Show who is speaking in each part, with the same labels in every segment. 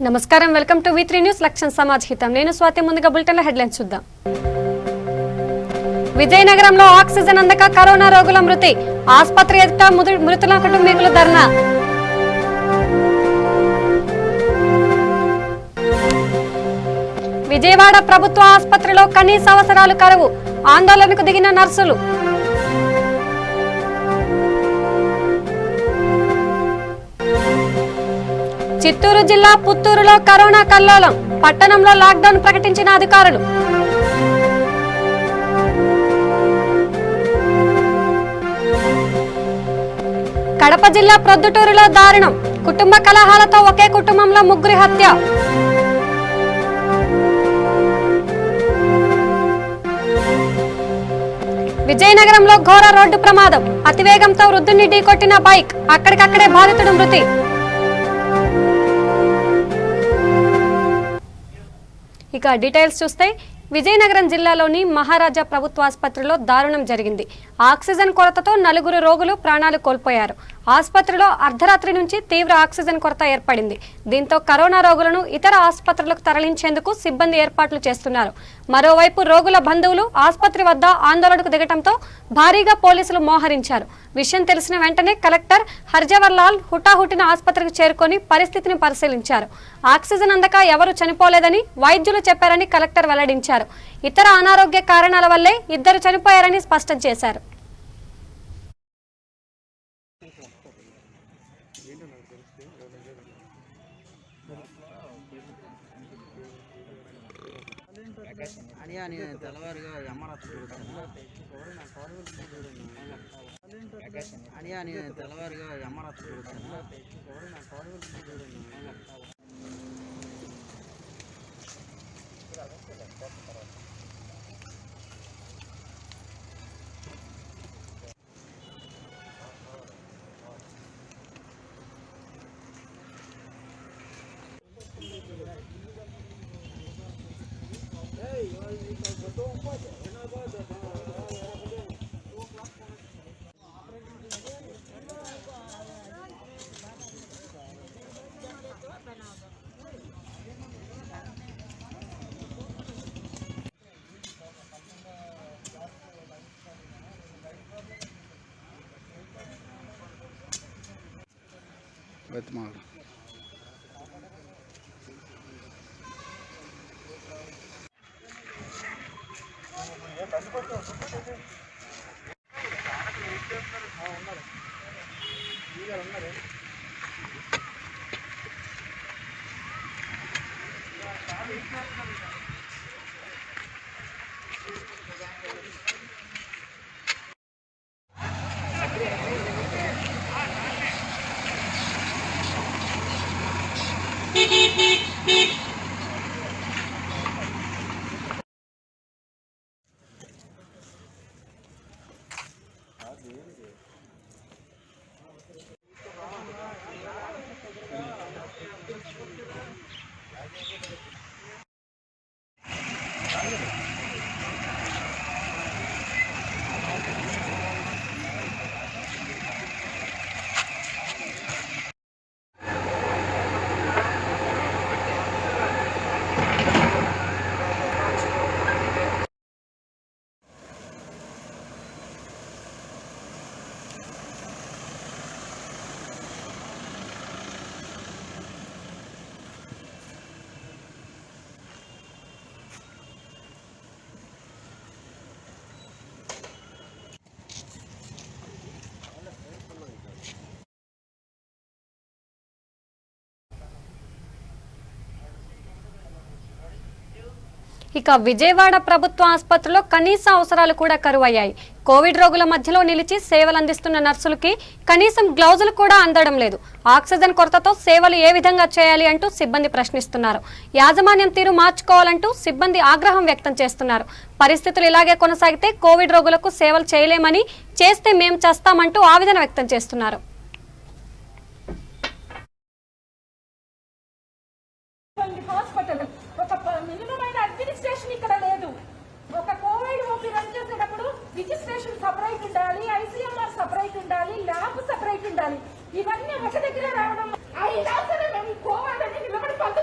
Speaker 1: నమస్కారం welcome to V3 news లక్ష్యం సమాజ్ హితం నేను స్వాతి ముందుగా బులెటిన్ లో హెడ్లైన్స్ చూద్దాం విజయనగరంలో ఆక్సిజన్ అందక కరోనా రోగుల మృతి ఆసుపత్రి ఎదుట మృతుల కుటుంబీకులు ధర్నా విజయవాడ ప్రభుత్వ ఆసుపత్రిలో కనీస అవసరాలు కరువు ఆందోళనకు దిగిన నర్సులు చిత్తూరు జిల్లా పుత్తూరులో కరోనా కల్లోలం పట్టణంలో లాక్డౌన్ ప్రకటించిన అధికారులు కడప జిల్లా ప్రొద్దుటూరులో దారుణం కుటుంబ కలహాలతో ఒకే కుటుంబంలో ముగ్గురి హత్య విజయనగరంలో ఘోర రోడ్డు ప్రమాదం అతివేగంతో వృద్ధుని ఢీకొట్టిన బైక్ అక్కడికక్కడే బాధితుడు మృతి ఇక డీటెయిల్స్ చూస్తే విజయనగరం జిల్లాలోని మహారాజా ప్రభుత్వ ఆసుపత్రిలో దారుణం జరిగింది. ఆక్సిజన్ కొరతతో 4 రోగులు ప్రాణాలు కోల్పోయారు. ఆసుపత్రిలో అర్ధరాత్రి నుంచి తీవ్ర ఆక్సిజన్ కొరత ఏర్పడింది. దీంతో కరోనా రోగులను ఇతర ఆసుపత్రులకు తరలించేందుకు సిబ్బంది ఏర్పాట్లు చేస్తున్నారు. మరోవైపు రోగుల బంధువులు ఆసుపత్రి వద్ద ఆందోళనకు దిగటంతో భారీగా పోలీసులు మోహరించారు. విషయం తెలిసిన వెంటనే కలెక్టర్ హర్జవర్ లాల్ హుటాహుటిన ఆసుపత్రికి చేరుకొని పరిస్థితిని పరిశీలించారు. ఆక్సిజన్ అందక ఎవరు చనిపోలేదని వైద్యులు చెప్పారని కలెక్టర్ వెల్లడించారు. ఇతర అనారోగ్య కారణాల వల్లే 2 చనిపోయారని స్పష్టం చేశారు. ఇక విజయవాడ ప్రభుత్వ ఆసుపత్రిలో కనీస అవసరాలు కూడా కరువయ్యాయి. కోవిడ్ రోగుల మధ్యలో నిలిచి సేవలు అందిస్తున్న నర్సులకి కనీసం గ్లౌజులు కూడా అందడం లేదు. ఆక్సిజన్ కొరతతో సేవలు ఏ విధంగా చేయాలి అంటూ సిబ్బంది ప్రశ్నిస్తున్నారు. యాజమాన్యం తీరు మార్చుకోవాలంటూ సిబ్బంది ఆగ్రహం వ్యక్తం చేస్తున్నారు. పరిస్థితులు ఇలాగే కొనసాగితే కోవిడ్ రోగులకు సేవలు చేయలేమని, చేస్తే మేము చేస్తామంటూ ఆవేదన వ్యక్తం చేస్తున్నారు.
Speaker 2: ఉండాలి. ఇవన్నీ ఒక దగ్గర రావడం 5 మేము కోవాలని నిలబడి పనులు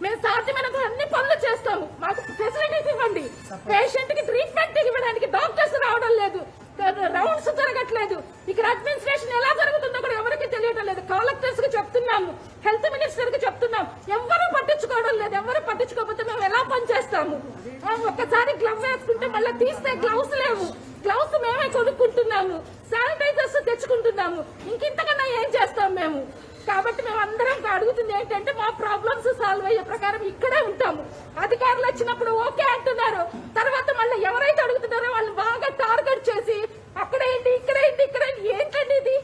Speaker 2: మేము సాధ్యమైనంత అన్ని పనులు చేస్తాము. మాకు ఫెసిలిటీస్ ఇవ్వండి. పేషెంట్ కి ట్రీట్మెంట్ ఇవ్వడానికి డాక్టర్స్ రావడం లేదు, రౌండ్స్ జరగట్లేదు. ఇక్కడ అడ్మినిస్ట్రేషన్ ఎలా జరుగుతుందో కూడా ఎవరికి తెలియడం లేదు. కలెక్టర్స్ కి చెప్తున్నాము, హెల్త్ మినిస్టర్ కి చెప్తున్నాం, ఎవరు పట్టించుకోవడం లేదు. ఎవరు పట్టించుకోకపోతే మేము ఎలా పనిచేస్తాము? ఒక్కసారి గ్లవ్ వేసుకుంటే మళ్ళీ తీస్తే గ్లౌస్ లేవు. గ్లౌస్ మేమే కొనుక్కుంటున్నాము, శానిటైజర్స్ తెచ్చుకుంటున్నాము. ఇంకింతకన్నా ఏం చేస్తాం మేము? కాబట్టి మేము అందరం అడుగుతుంది ఏంటంటే మా ప్రాబ్లమ్స్ సాల్వ్ అయ్యే ప్రకారం ఇక్కడే ఉంటాము. అధికారులు వచ్చినప్పుడు ఓకే అంటున్నారు, తర్వాత మళ్ళీ ఎవరైతే అడుగుతున్నారో వాళ్ళు బాగా టార్గెట్ చేసి అక్కడేంటి ఇక్కడేంటి ఇక్కడేంటి. ఏంటండి ఇది?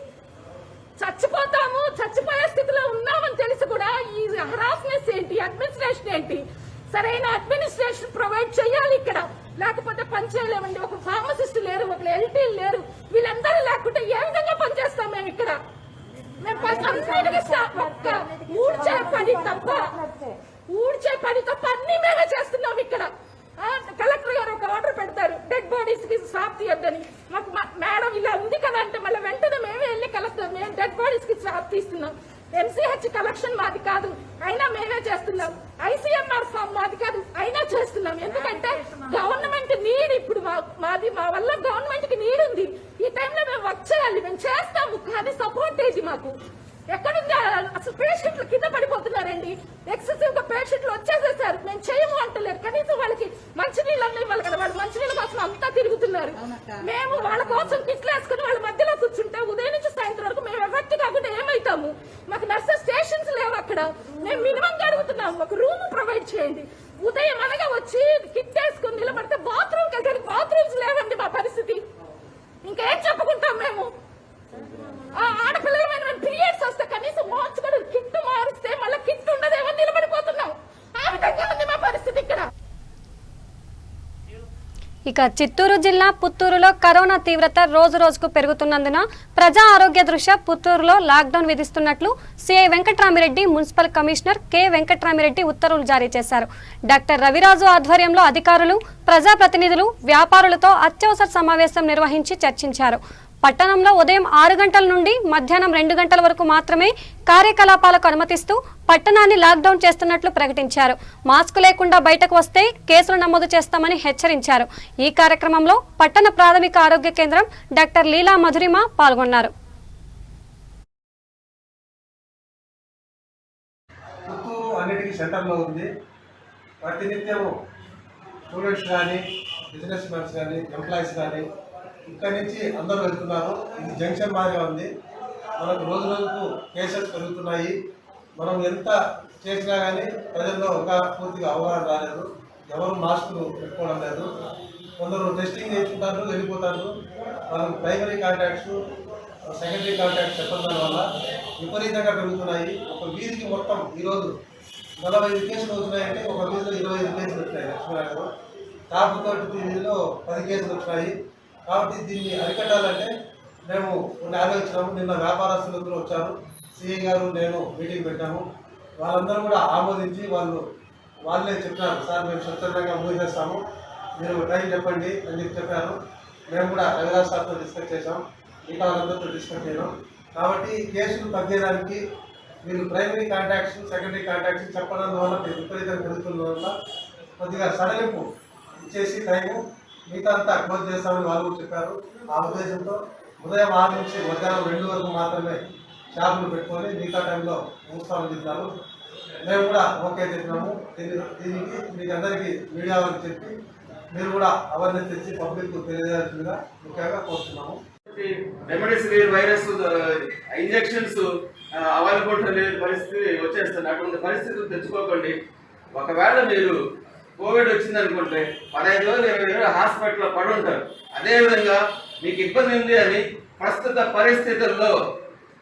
Speaker 2: చచ్చిపోతాము, చచ్చిపోయే స్థితిలో ఉన్నామని తెలిసి కూడా ఈ హరాస్నెస్ ఏంటి? అడ్మినిస్ట్రేషన్ ఏంటి? సరైన అడ్మినిస్ట్రేషన్ ప్రొవైడ్ చేయాలి ఇక్కడ, లేకపోతే పని చేయలేమండి. ఒక ఫార్మసిస్ట్ లేరు, ఒక ఎల్టీ లేరు. వీళ్ళందరూ లేకుంటే ఏ విధంగా పనిచేస్తాం మేము ఇక్కడ? మేము ఒక్క ఊడ్చే పని తప్ప అన్ని మేమే చేస్తున్నాం ఇక్కడ. కలెక్టర్ గారు ఒక ఆర్డర్ పెడతారు, డెడ్ బాడీస్ కి స్వాప్ తీయొద్దని. మాకు మేడం ఇలా ఉంది కదా అంటే మళ్ళీ వెంటనే మేమే వెళ్ళి కలెక్టర్ మేము డెడ్ బాడీస్ కి స్వాప్ తీస్తున్నాం. ఎంసీహెచ్ కలెక్షన్ మాది కాదు, అయినా మేమే చేస్తున్నాం. ఐసీఎంఆర్ ఫామ్ మాది కాదు, అయినా చేస్తున్నాం. ఎందుకంటే గవర్నమెంట్ నీడ్ ఇప్పుడు మాది, మా వల్ల గవర్నమెంట్ కి నీడ్ ఉంది. ఈ టైంలో మేము వర్క్ చేయాలి, మేము చేస్తాము. కానీ సపోర్ట్ ఏది మాకు ఎక్కడుంది? అసలు పేషెంట్లు కింద పడిపోతున్నారండి. ఎక్సెసివ్ గా పేషెంట్లు వచ్చేసేసారు. మేము చేయము అంటలేరు. కనీసం వాళ్ళకి మంచినీళ్ళు అన్నీ ఇవ్వాలి కదా. వాళ్ళు మంచినీళ్ళ కోసం అంతా తిరుగుతున్నారు. మేము వాళ్ళ కోసం కిట్లు వేసుకుని వాళ్ళ మధ్యలో కూర్చుంటే ఉదయం నుంచి సాయంత్రం వరకు మేము ఎఫెక్ట్ కాకుండా ఏమవుతాము? మాకు నర్సెస్ స్టేషన్స్ లేవు అక్కడ. మేము మినిమం అడుగుతున్నాము, ఒక రూమ్ ప్రొవైడ్ చేయండి. ఉదయం అనగా వచ్చి కిట్ వేసుకుని నిలబడితే బాత్రూమ్ దగ్గరికి బాత్రూమ్స్ లేవండి. మా పరిస్థితి ఇంకేం చెప్పుకుంటాం మేము? ఆడపిల్లలమైన మేము పీరియడ్స్ వస్తే కనీసం మార్చుకోవడం, కిట్ మారిస్తే మళ్ళీ కిట్ ఉండదేమో నిలబడిపోతున్నాం. ఆ విధంగా ఉంది మా పరిస్థితి ఇక్కడ.
Speaker 1: ఇక చిత్తూరు జిల్లా పుత్తూరులో కరోనా తీవ్రత రోజు రోజుకు పెరుగుతున్నందున ప్రజా ఆరోగ్య దృష్ట్యా పుత్తూరులో లాక్డౌన్ విధిస్తున్నట్లు CI Venkatramireddy, municipal commissioner K Venkatramireddy ఉత్తర్వులు జారీ చేశారు. డాక్టర్ రవిరాజు ఆధ్వర్యంలో అధికారులు, ప్రజాప్రతినిధులు, వ్యాపారులతో అత్యవసర సమావేశం నిర్వహించి చర్చించారు. పట్టణంలో ఉదయం 6 గంటల నుండి మధ్యాహ్నం 2 గంటల వరకు మాత్రమే కార్యకలాపాలకు అనుమతిస్తూ పట్టణాన్ని లాక్డౌన్ చేస్తున్నట్లు ప్రకటించారు. మాస్క్ లేకుండా బయటకు వస్తే కేసులు నమోదు చేస్తామని హెచ్చరించారు. ఈ కార్యక్రమంలో పట్టణ ప్రాథమిక ఆరోగ్య కేంద్రం డాక్టర్ లీలా మధురిమ పాల్గొన్నారు.
Speaker 3: పుత్తూరు అన్నిటికీ సెంటర్లో ఉంది. ప్రతినిత్యం స్టూడెంట్స్ కానీ, బిజినెస్ మ్యాన్స్ కానీ, ఎంప్లాయీస్ కానీ ఇక్కడి నుంచి అందరూ వెళ్తున్నారు. ఇది జంక్షన్ మాదిరిగా ఉంది. మనకు రోజు రోజుకు కేసెస్ పెరుగుతున్నాయి. మనం ఎంత చేసినా కానీ ప్రజల్లో ఒక పూర్తిగా అవగాహన రాలేదు. ఎవరు మాస్కులు పెట్టుకోవడం లేదు. కొందరు టెస్టింగ్ చేసుకుంటారు, వెళ్ళిపోతారు. మనం ప్రైమరీ కాంటాక్ట్స్, సెకండరీ కాంటాక్ట్స్ చెప్పడం వల్ల విపరీతంగా పెరుగుతున్నాయి. ఒక వీధికి మొత్తం ఈరోజు 45 కేసులు అవుతున్నాయంటే ఒక వీధిలో 25 కేసులు వచ్చినాయి. లక్ష్మీనగర్ టాప్ 30 వీధిలో 10 కేసులు వచ్చినాయి. కాబట్టి దీన్ని అరికట్టాలంటే మేము కొన్ని ఆలోచించాము. నిన్న వ్యాపారస్తులందరూ వచ్చారు, సిఐ గారు నేను మీటింగ్ పెట్టాము. వాళ్ళందరూ కూడా ఆమోదించి వాళ్ళే చెప్పారు, సార్ మేము స్వచ్ఛందంగా మూసేస్తాము, మీరు టైం చెప్పండి అని చెప్పారు. మేము కూడా రవిరాజ్ సార్తో డిస్కస్ చేసాం, మిగతా వాళ్ళందరితో డిస్కస్ చేయడం. కాబట్టి కేసులు తగ్గేదానికి మీరు ప్రైమరీ కాంటాక్ట్స్, సెకండరీ కాంటాక్ట్స్ చెప్పడం వల్ల విపరీతంగా పెరుగుతున్న వల్ల కొద్దిగా సడలింపు ఇచ్చేసి టైము మిగతా అంతా క్లోజ్ చేస్తామని వాళ్ళు కూడా చెప్పారు. ఆ ఉద్దేశంతో ఉదయం 6 నుంచి మధ్యాహ్నం 2 వరకు మాత్రమే షాపులు పెట్టుకొని మిగతా టైంలో మూస్తామని చెప్తారు. మేము కూడా ఓకే చెప్పినాము. దీనికి మీకు అందరికీ మీడియా వాళ్ళకి చెప్పి మీరు కూడా అవేర్నెస్ తెచ్చి పబ్లిక్ తెలియజేయాల్సిందిగా ముఖ్యంగా కోరుతున్నాము.
Speaker 4: రెమెడీసివిర్ వైరస్ ఇంజెక్షన్స్ అవైలబుల్ లేని పరిస్థితి వచ్చేస్తుంది. అటువంటి పరిస్థితులు తెచ్చుకోకండి. ఒకవేళ మీరు కోవిడ్ వచ్చింది అనుకుంటే 15 రోజులు 20 రోజులు హాస్పిటల్లో పడి ఉంటారు. అదేవిధంగా మీకు ఇబ్బంది ఉంది అని ప్రస్తుత పరిస్థితుల్లో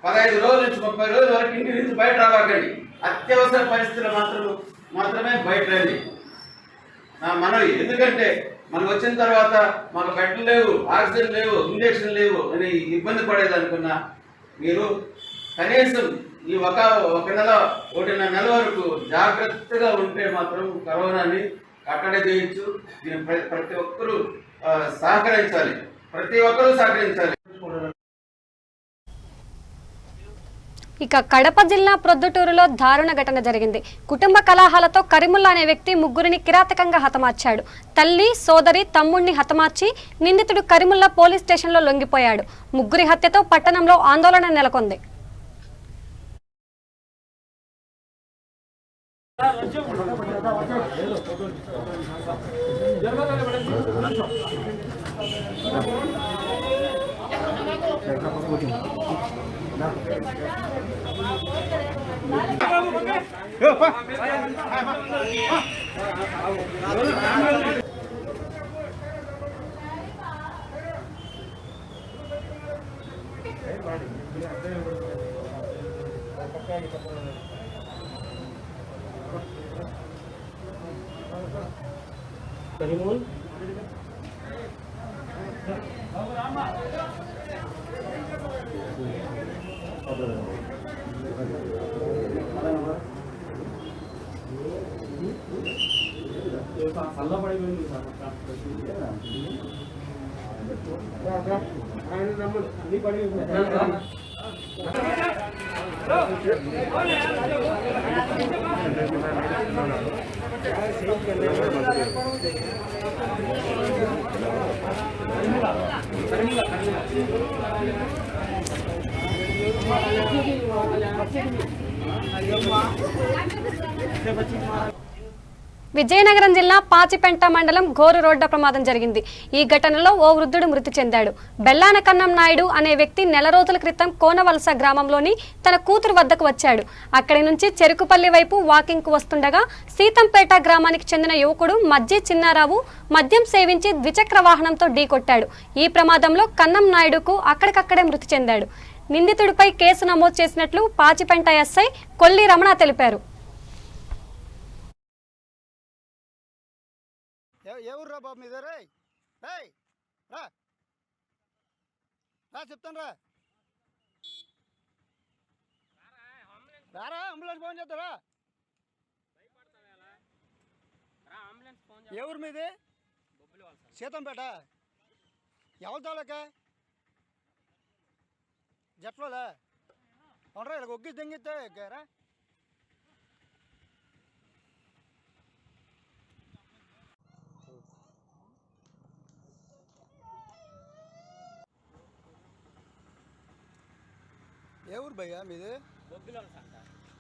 Speaker 4: 15 రోజుల నుంచి 30 రోజుల వరకు ఇంటి నుంచి బయట రావాకండి. అత్యవసర పరిస్థితులు మాత్రమే బయట రండి. మనవి ఎందుకంటే మనకు వచ్చిన తర్వాత మాకు బెడ్లు లేవు, ఆక్సిజన్ లేవు, ఇంజక్షన్ లేవు అని ఇబ్బంది పడేదనుకున్నా మీరు కనీసం ఈ ఒక నెల 1.5 నెల వరకు జాగ్రత్తగా ఉంటే మాత్రం కరోనాని కట్టడి చేయొచ్చు. ప్రతి ఒక్కరూ సహకరించాలి.
Speaker 1: ఇక కడప జిల్లా ప్రొద్దుటూరులో దారుణ ఘటన జరిగింది. కుటుంబ కలహాలతో కరీముల్లా అనే వ్యక్తి ముగ్గురిని కిరాతకంగా హతమార్చాడు. తల్లి, సోదరి, తమ్ముడిని హతమార్చి నిందితుడు కరీముల్లా పోలీస్ స్టేషన్లో లొంగిపోయాడు. ముగ్గురి హత్యతో పట్టణంలో ఆందోళన నెలకొంది. విజయనగరం జిల్లా పాచిపెంట మండలం ఘోరు రోడ్డు ప్రమాదం జరిగింది. ఈ ఘటనలో ఓ వృద్ధుడు మృతి చెందాడు. బెల్లాన కన్నం నాయుడు అనే వ్యక్తి నెల రోజుల క్రితం కోనవలస గ్రామంలోని తన కూతురు వద్దకు వచ్చాడు. అక్కడి నుంచి చెరుకుపల్లి వైపు వాకింగ్ కు వస్తుండగా సీతంపేట గ్రామానికి చెందిన యువకుడు మజ్జి చిన్నారావు మద్యం సేవించి ద్విచక్ర వాహనంతో ఢీకొట్టాడు. ఈ ప్రమాదంలో కన్నం నాయుడుకు అక్కడికక్కడే మృతి చెందాడు. నిందితుడిపై కేసు నమోదు చేసినట్లు పాచిపెంట ఎస్ఐ కొల్లి రమణ తెలిపారు.
Speaker 5: ఎవర్రా బాబు మీద రే రా చెప్తాను రారా అంబులెన్స్ ఫోన్ చేస్తారా ఎవరు మీది సీతంపేట ఎవరి తాలూకా జట్లోలే ఉండరా ఇలా ఒగ్గి దెంగితే రా ఏ ఊరు భయ్యా మీది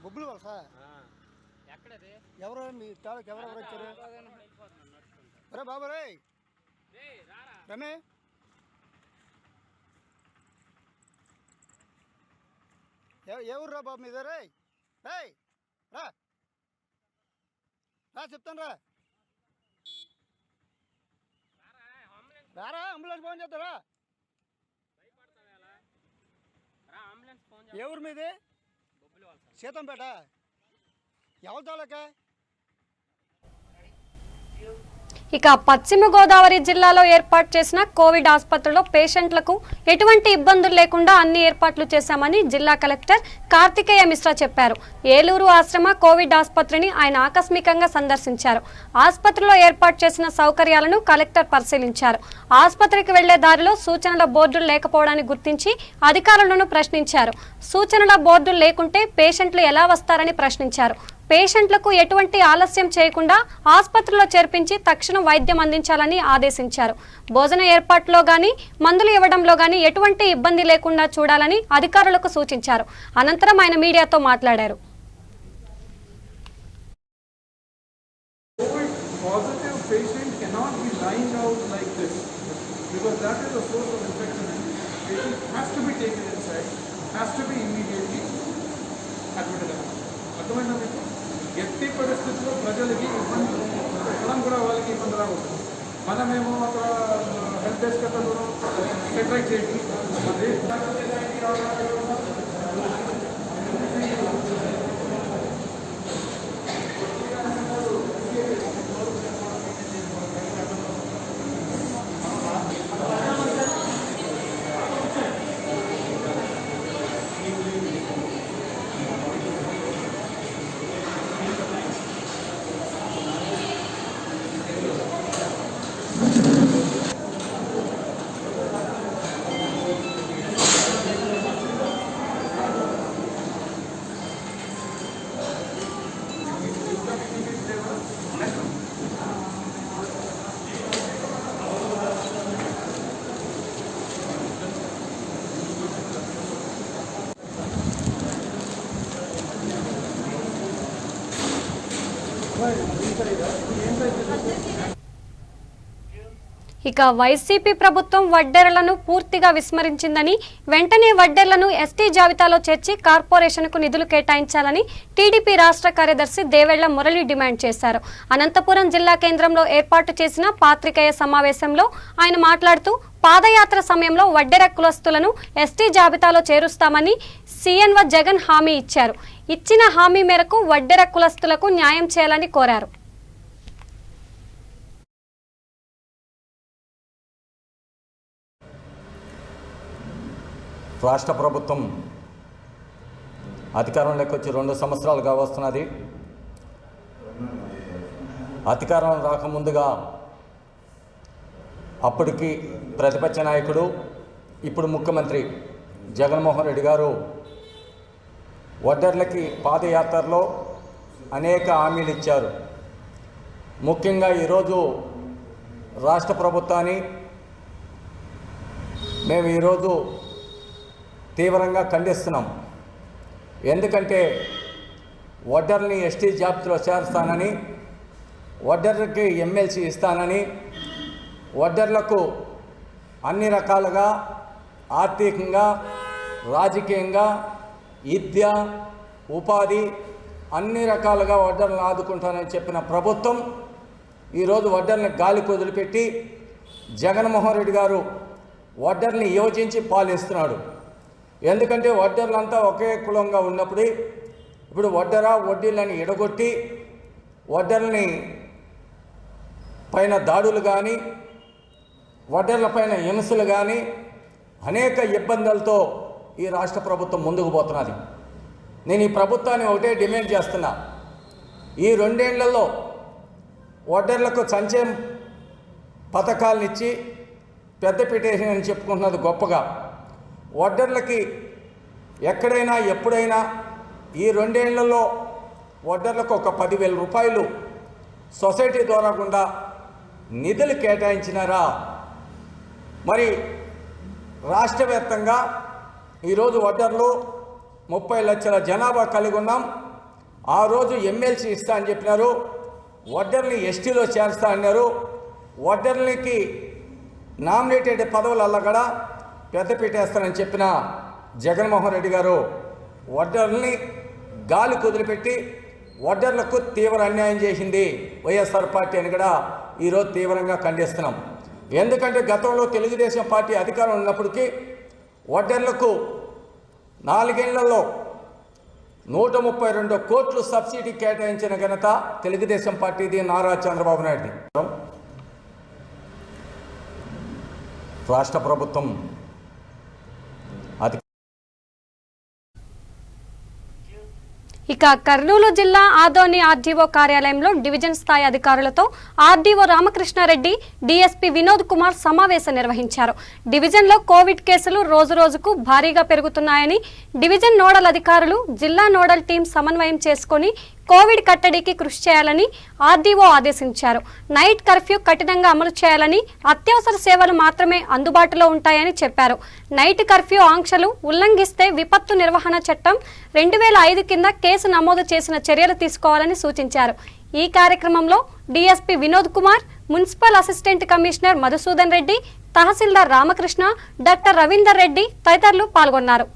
Speaker 5: బొబ్బులు వలస ఎవరు మీ తాలూకు ఎవరెవరు వచ్చారు అరే బాబు రే రమే ఏ ఊరు రా బాబు మీద రే రా చెప్తాను రారా అంబులెన్స్ ఫోన్ చేస్తారా ఎవరు మీది సీతంపేట ఎవరి తాలూకా
Speaker 1: ఇక పశ్చిమ గోదావరి జిల్లాలో ఏర్పాటు చేసిన కోవిడ్ ఆసుపత్రిలో పేషెంట్లకు ఎటువంటి ఇబ్బందులు లేకుండా అన్ని ఏర్పాట్లు చేశామని జిల్లా కలెక్టర్ కార్తికేయ మిశ్రా చెప్పారు. ఏలూరు ఆశ్రమ కోవిడ్ ఆసుపత్రిని ఆయన ఆకస్మికంగా సందర్శించారు. ఆసుపత్రిలో ఏర్పాటు చేసిన సౌకర్యాలను కలెక్టర్ పరిశీలించారు. ఆసుపత్రికి వెళ్లే దారిలో సూచనల బోర్డులు లేకపోవడాన్ని గుర్తించి అధికారులను ప్రశ్నించారు. సూచనల బోర్డులు లేకుంటే పేషెంట్లు ఎలా వస్తారని ప్రశ్నించారు. పేషెంట్లకు ఎటువంటి ఆలస్యం చేయకుండా ఆసుపత్రిలో చేర్పించి తక్షణం వైద్యం అందించాలని ఆదేశించారు. భోజన ఏర్పాట్లో గాని మందులు ఇవ్వడంలో గాని ఎటువంటి ఇబ్బంది లేకుండా చూడాలని అధికారులకు సూచించారు. అనంతరం ఆయన మీడియాతో మాట్లాడారు.
Speaker 6: ఎట్టి పరిస్థితుల్లో ప్రజలకి ఇబ్బంది మనం కూడా వాళ్ళకి ఇబ్బంది రావచ్చు. మనమేమో ఒక హెల్ప్ డెస్క్ సెటరేట్ చేసి
Speaker 1: ఇక వైసీపీ ప్రభుత్వం వడ్డెరలను పూర్తిగా విస్మరించిందని, వెంటనే వడ్డెర్లను ఎస్టీ జాబితాలో చేర్చి కార్పొరేషన్కు నిధులు కేటాయించాలని టీడీపీ రాష్ట్ర కార్యదర్శి దేవెళ్ల మురళి డిమాండ్ చేశారు. అనంతపురం జిల్లా కేంద్రంలో ఏర్పాటు చేసిన పాత్రికేయ సమావేశంలో ఆయన మాట్లాడుతూ, పాదయాత్ర సమయంలో వడ్డెర కులస్తులను ఎస్టీ జాబితాలో చేరుస్తామని సీఎన్వ జగన్ హామీ ఇచ్చారు. ఇచ్చిన హామీ మేరకు వడ్డెర కులస్తులకు న్యాయం చేయాలని కోరారు.
Speaker 7: రాష్ట్ర ప్రభుత్వం అధికారంలోకి వచ్చి 2 సంవత్సరాలుగా వస్తున్నది. అధికారం రాకముందుగా అప్పటికి ప్రతిపక్ష నాయకుడు, ఇప్పుడు ముఖ్యమంత్రి జగన్మోహన్ రెడ్డి గారు వడ్డర్లకి పాదయాత్రలో అనేక హామీలు ఇచ్చారు. ముఖ్యంగా ఈరోజు రాష్ట్ర ప్రభుత్వాన్ని మేము ఈరోజు తీవ్రంగా ఖండిస్తున్నాం. ఎందుకంటే వడ్డర్ని ఎస్టీ జాబితాలో చేరుస్తానని, వడ్డర్లకి ఎమ్మెల్సీ ఇస్తానని, వడ్డర్లకు అన్ని రకాలుగా ఆర్థికంగా, రాజకీయంగా, విద్య, ఉపాధి అన్ని రకాలుగా వడ్డర్లను ఆదుకుంటానని చెప్పిన ప్రభుత్వం ఈరోజు వడ్డర్ని గాలికి వదిలిపెట్టి జగన్మోహన్ రెడ్డి గారు వడ్డర్ని యోచించి పాలిస్తున్నాడు. ఎందుకంటే వడ్డర్లంతా ఒకే కులంగా ఉన్నప్పుడు ఇప్పుడు వడ్డర వడ్డీలని ఎడగొట్టి వడ్డర్ని పైన దాడులు కానీ, వడ్డర్ల పైన హింసలు కానీ అనేక ఇబ్బందులతో ఈ రాష్ట్ర ప్రభుత్వం ముందుకు పోతున్నది. నేను ఈ ప్రభుత్వాన్ని ఒకటే డిమాండ్ చేస్తున్నా, ఈ 2 ఏళ్లలో వడ్డర్లకు సంక్షేమ పథకాలను ఇచ్చి పెద్దపీట అని చెప్పుకుంటున్నది గొప్పగా. వడ్డర్లకి ఎక్కడైనా ఎప్పుడైనా ఈ 2 ఏళ్లలో వడ్డర్లకు ఒక 10,000 రూపాయలు సొసైటీ ద్వారా గుండా నిధులు కేటాయించినారా? మరి రాష్ట్ర వ్యాప్తంగా ఈరోజు వడ్డర్లు 30 లక్షల జనాభా కలిగి ఉన్నాం. ఆ రోజు ఎమ్మెల్సీ ఇస్తా అని చెప్పినారు, వడ్డర్ని ఎస్టీలో చేరుస్తా అన్నారు. వడ్డర్లకి నామినేటెడ్ పదవులల్లా కూడా పెద్దపీట వేస్తానని చెప్పిన జగన్మోహన్ రెడ్డి గారు వడ్డర్ని గాలి కుదిలిపెట్టి వడ్డర్లకు తీవ్ర అన్యాయం చేసింది వైఎస్ఆర్ పార్టీ అని కూడా ఈరోజు తీవ్రంగా ఖండిస్తున్నాం. ఎందుకంటే గతంలో తెలుగుదేశం పార్టీ అధికారం ఉన్నప్పటికీ వడ్డర్లకు 4 ఏళ్లలో 132 కోట్లు సబ్సిడీ కేటాయించిన ఘనత తెలుగుదేశం పార్టీది, నారా చంద్రబాబు నాయుడుది. రాష్ట్ర ప్రభుత్వం
Speaker 1: ఇక కర్నూలు జిల్లా ఆదోని ఆర్డీఓ కార్యాలయంలో డివిజన్ స్థాయి అధికారులతో ఆర్డీఓ రామకృష్ణారెడ్డి, డీఎస్పీ వినోద్ కుమార్ సమావేశం నిర్వహించారు. డివిజన్లో కోవిడ్ కేసులు రోజురోజుకు భారీగా పెరుగుతున్నాయని, డివిజన్ నోడల్ అధికారులు జిల్లా నోడల్ టీం సమన్వయం చేసుకుని కోవిడ్ కట్టడికి కృషి చేయాలని ఆర్డీఓ ఆదేశించారు. నైట్ కర్ఫ్యూ కఠినంగా అమలు చేయాలని, అత్యవసర సేవలు మాత్రమే అందుబాటులో ఉంటాయని చెప్పారు. నైట్ కర్ఫ్యూ ఆంక్షలు ఉల్లంఘిస్తే విపత్తు నిర్వహణ చట్టం 2005 కింద కేసు నమోదు చేసిన చర్యలు తీసుకోవాలని సూచించారు. ఈ కార్యక్రమంలో DSP Vinod Kumar, municipal assistant commissioner Madhusudan Reddy, tahsildar Ramakrishna, doctor Ravinder Reddy తదితరులు పాల్గొన్నారు.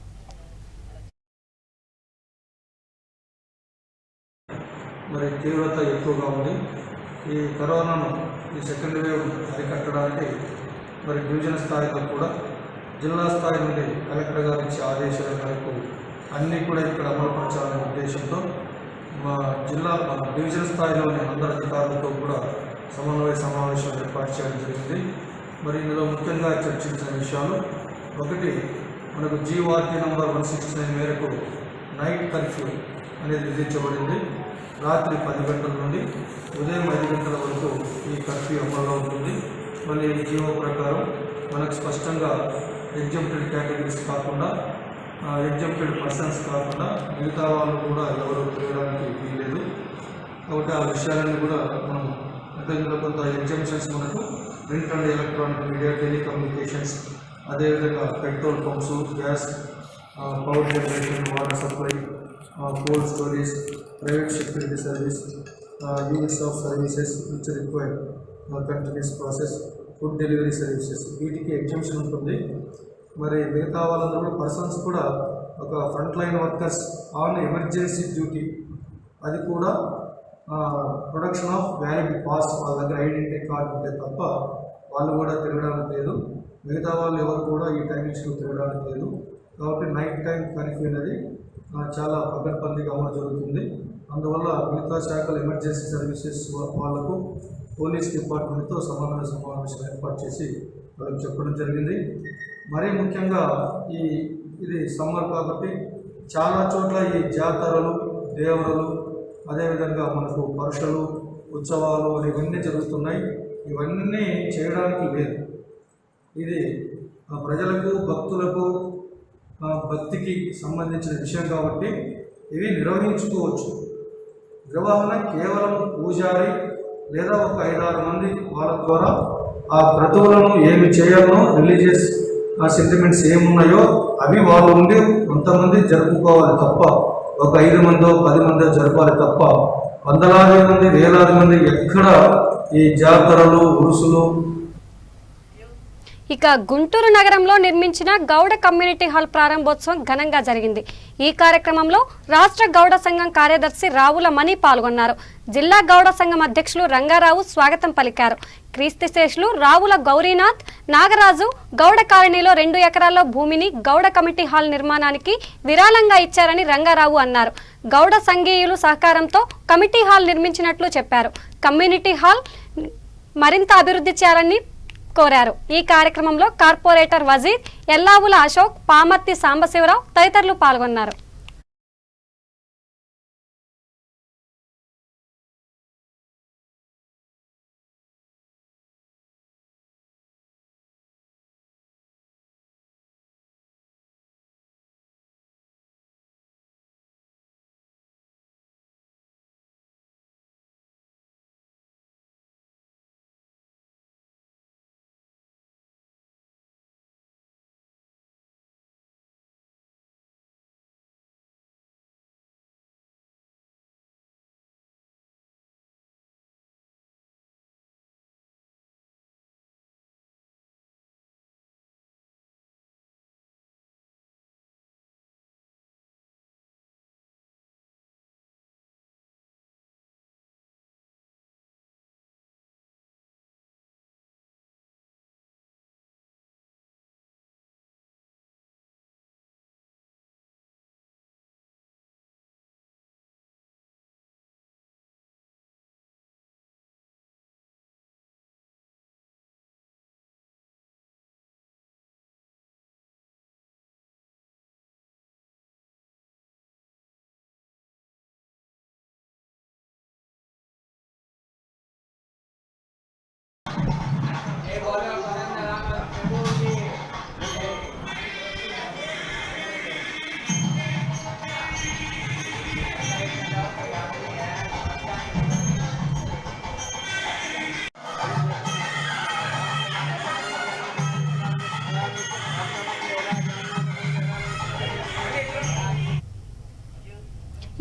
Speaker 6: మరి తీవ్రత ఎక్కువగా ఉంది. ఈ కరోనాను, ఈ సెకండ్ వేవ్ అరికట్టడానికి మరి డివిజన్ స్థాయిలో కూడా జిల్లా స్థాయి నుండి కలెక్టర్ గారు ఇచ్చే ఆదేశాల మేరకు అన్నీ కూడా ఇక్కడ అమలుపరచాలనే ఉద్దేశంతో మా డివిజన్ స్థాయిలోని అందరి అధికారులతో కూడా సమన్వయ సమావేశం ఏర్పాటు చేయడం జరిగింది. మరి ఇందులో ముఖ్యంగా చర్చించిన విషయాలు, ఒకటి మనకు జీఓఆర్టీ నంబర్ 169 మేరకు నైట్ కర్ఫ్యూ అనేది విధించబడింది. రాత్రి 10 గంటల నుండి ఉదయం 5 గంటల వరకు ఈ కర్ఫ్యూ అమల్లో ఉంటుంది. మళ్ళీ ఈ జీవో ప్రకారం మనకు స్పష్టంగా ఎగ్జాంప్టెడ్ కేటగిరీస్ కాకుండా, ఎగ్జాంప్టెడ్ పర్సన్స్ కాకుండా మిగతా వాళ్ళు కూడా ఎవరు తిరగడానికి వీల్లేదు. కాబట్టి ఆ విషయాలన్నీ కూడా మనం అంటే ఇందులో కొంత ఎగ్జామ్షన్స్ మనకు print and electronic media, telecommunications, అదేవిధంగా petrol pumps, gas, power generation, water supply, cold storage, private security service, units of services which require continuous process, food delivery services వీటికి ఎగ్జంప్షన్ ఉంటుంది. మరి మిగతా వాళ్ళందరూ కూడా పర్సన్స్ కూడా ఒక front line workers on emergency duty, అది కూడా ప్రొడక్షన్ ఆఫ్ వ్యాలిడ్ పాస్ వాళ్ళ దగ్గర ఐడెంటిటీ కార్డు ఉంటే తప్ప వాళ్ళు కూడా తిరగడానికి లేదు. మిగతా వాళ్ళు ఎవరు కూడా ఈ టైమింగ్స్లో తిరగడానికి లేదు. కాబట్టి నైట్ టైం కర్ఫ్యూ అనేది చాలా పకడ్బందీగా అమలు జరుగుతుంది. అందువల్ల మిగతా శాఖల ఎమర్జెన్సీ సర్వీసెస్ వాళ్లకు పోలీస్ డిపార్ట్మెంట్తో సమావేశం ఏర్పాటు చేసి వాళ్ళకి చెప్పడం జరిగింది. మరీ ముఖ్యంగా ఇది సమ్మర్ కాబట్టి చాలా చోట్ల ఈ జాతరలు, దేవరలు, అదేవిధంగా మనకు పరీక్షలు, ఉత్సవాలు ఇవన్నీ జరుగుతున్నాయి. ఇవన్నీ చేయడానికి లేదు. ఇది ప్రజలకు, భక్తులకు, భక్తికి సంబంధించిన విషయం కాబట్టి ఇవి నిర్వహించుకోవచ్చు. నిర్వహణ కేవలం పూజారి లేదా ఒక 5-6 మంది వాళ్ళ ద్వారా ఆ క్రతువులను ఏమి చేయాలనో, రిలీజియస్ సెంటిమెంట్స్ ఏమున్నాయో అవి వాళ్ళు ఉండి కొంతమంది జరుపుకోవాలి తప్ప ఒక 5 మందో 10 మందో జరపాలి తప్ప వందలాది మంది, వేలాది మంది ఎక్కడ ఈ జాతరలు, ఉరుసులు.
Speaker 1: ఇక గుంటూరు నగరంలో నిర్మించిన గౌడ కమ్యూనిటీ హాల్ ప్రారంభోత్సవం ఘనంగా జరిగింది. ఈ కార్యక్రమంలో రాష్ట్ర గౌడ సంఘం కార్యదర్శి రావుల మణి పాల్గొన్నారు. జిల్లా గౌడ సంఘం అధ్యక్షులు రంగారావు స్వాగతం పలికారు. క్రీస్తుశేషులు రావుల గౌరీనాథ్, నాగరాజు గౌడ కాలనీలో 2 ఎకరాల్లో భూమిని గౌడ కమిటీ హాల్ నిర్మాణానికి విరాళంగా ఇచ్చారని రంగారావు అన్నారు. గౌడ సంఘీయులు సహకారంతో కమిటీ హాల్ నిర్మించినట్లు చెప్పారు. కమ్యూనిటీ హాల్ మరింత అభివృద్ధి చేయాలని కోరారు. ఈ కార్యక్రమంలో కార్పొరేటర్ వజీర్, ఎల్లావుల అశోక్, పామర్తి సాంబశివరావు తదితరులు పాల్గొన్నారు.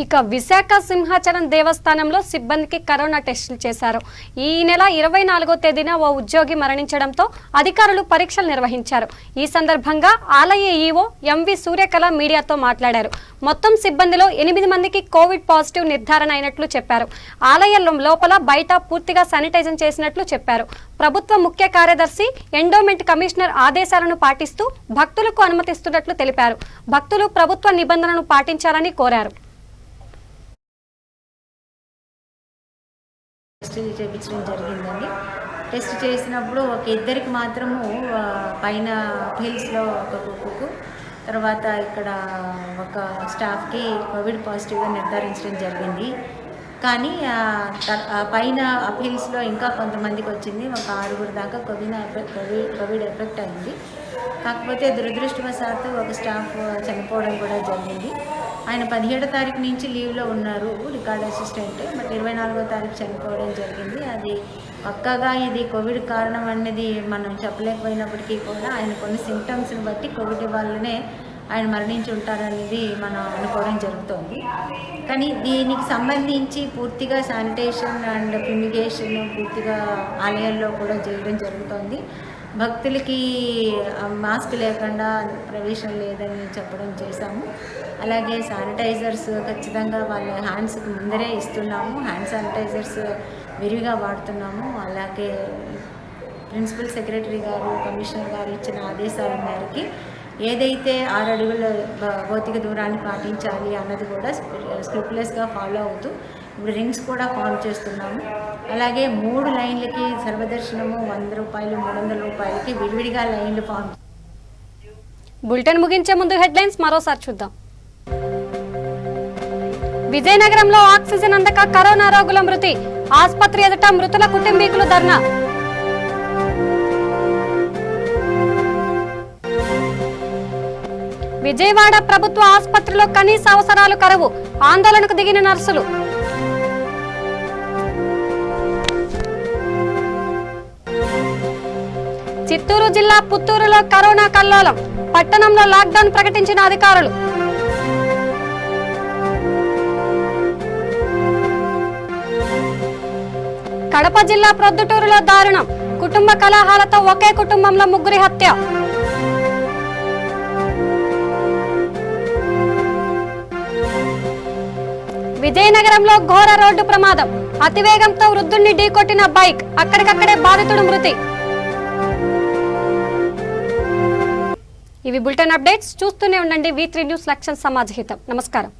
Speaker 1: ఇక విశాఖ సింహాచలం దేవస్థానంలో సిబ్బందికి కరోనా టెస్టులు చేశారు. ఈ నెల 24వ తేదీన ఓ ఉద్యోగి మరణించడంతో అధికారులు పరీక్షలు నిర్వహించారు. ఈ సందర్భంగా ఆలయ ఈవో ఎంవి సూర్యకళ మీడియాతో మాట్లాడారు. మొత్తం సిబ్బందిలో 8 మందికి కోవిడ్ పాజిటివ్ నిర్ధారణ అయినట్లు చెప్పారు. ఆలయం లోపల బయట పూర్తిగా శానిటైజేషన్ చేసినట్లు చెప్పారు. ప్రభుత్వ ముఖ్య కార్యదర్శి ఎండోమెంట్ కమిషనర్ ఆదేశాలను పాటిస్తూ భక్తులకు అనుమతిస్తున్నట్లు తెలిపారు. భక్తులు ప్రభుత్వ నిబంధనలను పాటించాలని కోరారు.
Speaker 8: టెస్ట్ చేయించడం జరిగిందండి. టెస్ట్ చేసినప్పుడు ఒక 2 మాత్రము పైన హిల్స్లో ఒక కుక్కకు, తర్వాత ఇక్కడ ఒక స్టాఫ్కి కోవిడ్ పాజిటివ్గా నిర్ధారించడం జరిగింది. కానీ పైన అపీల్స్లో ఇంకా కొంతమందికి వచ్చింది. ఒక 6 దాకా కోవిడ్ ఎఫెక్ట్ అయింది. కాకపోతే దురదృష్టవశాత్తు ఒక స్టాఫ్ చనిపోవడం కూడా జరిగింది. ఆయన 17వ తారీఖు నుంచి లీవ్లో ఉన్నారు, రికార్డ్ అసిస్టెంట్. బట్ 24వ తారీఖు చనిపోవడం జరిగింది. అది పక్కాగా ఇది కోవిడ్ కారణం అనేది మనం చెప్పలేకపోయినప్పటికీ కూడా ఆయన కొన్ని సింటమ్స్ని బట్టి కోవిడ్ వల్లనే ఆయన మరణించి ఉంటారనేది మనం అనుకోవడం జరుగుతోంది. కానీ దీనికి సంబంధించి పూర్తిగా శానిటేషన్ అండ్ ఫ్యూమిగేషన్ పూర్తిగా ఆలయాల్లో కూడా చేయడం జరుగుతోంది. భక్తులకి మాస్క్ లేకుండా ప్రవేశం లేదని చెప్పడం చేశాము. అలాగే శానిటైజర్స్ ఖచ్చితంగా వాళ్ళ హ్యాండ్స్కి ముందరే ఇస్తున్నాము. హ్యాండ్ శానిటైజర్స్ విరివిగా వాడుతున్నాము. అలాగే ప్రిన్సిపల్ సెక్రటరీ గారు, కమిషనర్ గారు ఇచ్చిన ఆదేశాల మేరకి ఏదైతే 6 అడుగుల భౌతిక దూరాన్ని పాటించాలి అన్నది కూడా స్క్రిప్ట్లెస్గా ఫాలో అవుతూ ఇప్పుడు రింగ్స్ కూడా ఫామ్ చేస్తున్నాము. అలాగే 3 లైన్లకి సర్వదర్శనము 100 రూపాయలు, 300 రూపాయలకి విడివిడిగా లైన్లు ఫామ్.
Speaker 1: బులెటిన్ ముగించే ముందు హెడ్లైన్స్ మరోసారి చూద్దాం. విజయనగరంలో ఆక్సిజన్ అందక కరోనా రోగుల మృతి. ఆసుపత్రి ఎదుట మృతుల కుటుంబీకులు ధర్నా. విజయవాడ ప్రభుత్వ ఆసుపత్రిలో కనీస అవసరాలు కరువు. ఆందోళనకు దిగిన నర్సులు. చిత్తూరు జిల్లా పుత్తూరులో కరోనా కల్లోలం. పట్టణంలో లాక్డౌన్ ప్రకటించిన అధికారులు. కడప జిల్లా ప్రొద్దుటూరులో దారుణం. కుటుంబ కలహాలతో ఒకే కుటుంబంలో 3 హత్య. విజయనగరంలో ఘోర రోడ్డు ప్రమాదం. అతివేగంతో వృద్ధుణ్ణి ఢీకొట్టిన బైక్. అక్కడికక్కడే బాధితుడు మృతి. ఇవి బులెటిన్ అప్డేట్స్. చూస్తూనే ఉండండి V3 న్యూస్ లక్ష్యం సమాజ హితం. నమస్కారం.